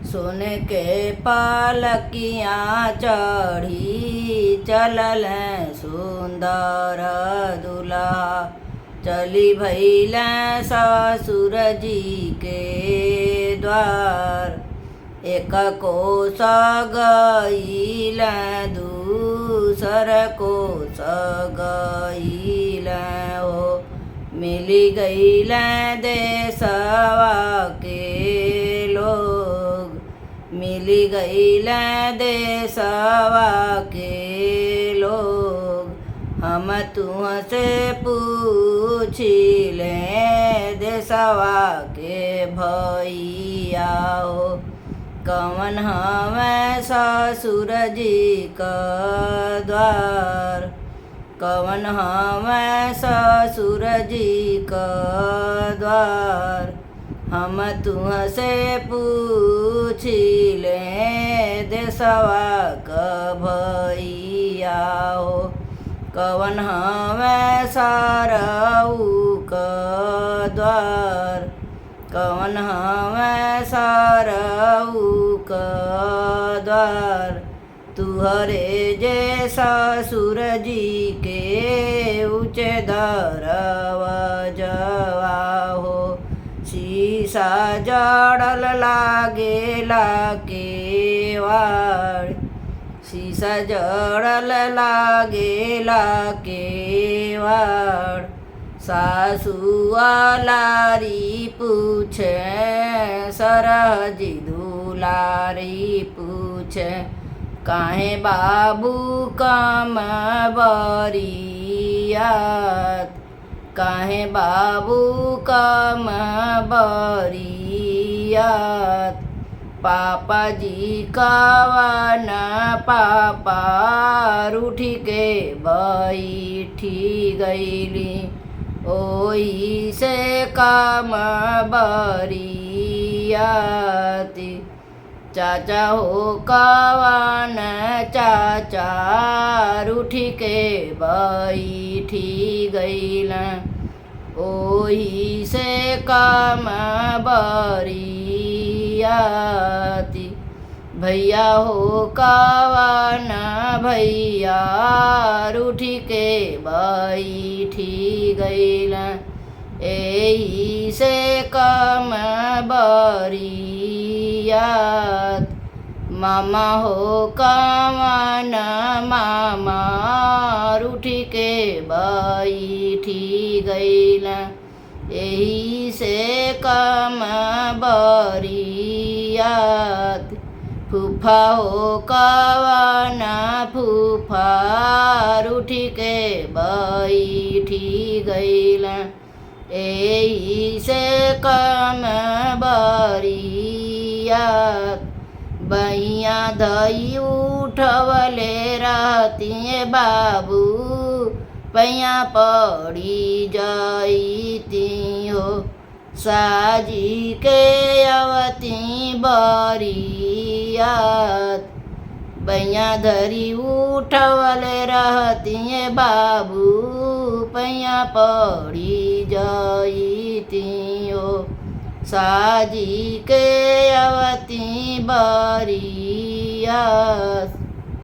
सोने के पालकियाँ चढ़ी चलल सुंदर दुल्हा। चली भइल ससुर जी के द्वार। एक कोस गईल दूसर कोस गईल हो। मिली गईल देशवा के लोग। मिली गईल देशवा के लोग। हम तुहसे पूछिले देशवा के भैया हो। कवन हमें ससुर जी का द्वार। कवन हमें ससुर जी का द्वार। हम तुहसे पूछिले देशवा का भैया हो। कवन हमें सारऊ का द्वार। कवन हमें सारऊ का द्वार। तुहरे जे ससुर जी के ऊँचे दरवाजवा हो। शीशा जड़ल लागेला केवाड़। शीशा जड़ल लागेला केवाड़। सासुआ लारी पूछे सरहजी दुलारी पूछे। काहे बाबू कम बरियात। काहे बाबू कम बरियात। पापा जी कवन पापा रूठी के बैठी गईली। ओही से कम बरियाती। चाचा हो कवन चाचा रूठी के बैठी गईल। ओही से कम बरियाती। भैया हो कवन भैया रूठी के बैठी गईल। एही से कम बरियात। मामा हो कवन मामा रूठी के बैठी गईल। एही से कम बरियात। फूफा हो कवन फूफा रूठी के बैठी गईल। एही से कम बरियात। बैया धई उठवले रहती बाबू। पैया पड़ी जाईती हो। साजी के अवती बरियात। बैया धरी उठवले रहती बाबू। पैया पड़ी जाईती हो। साजी के अवती बरियात।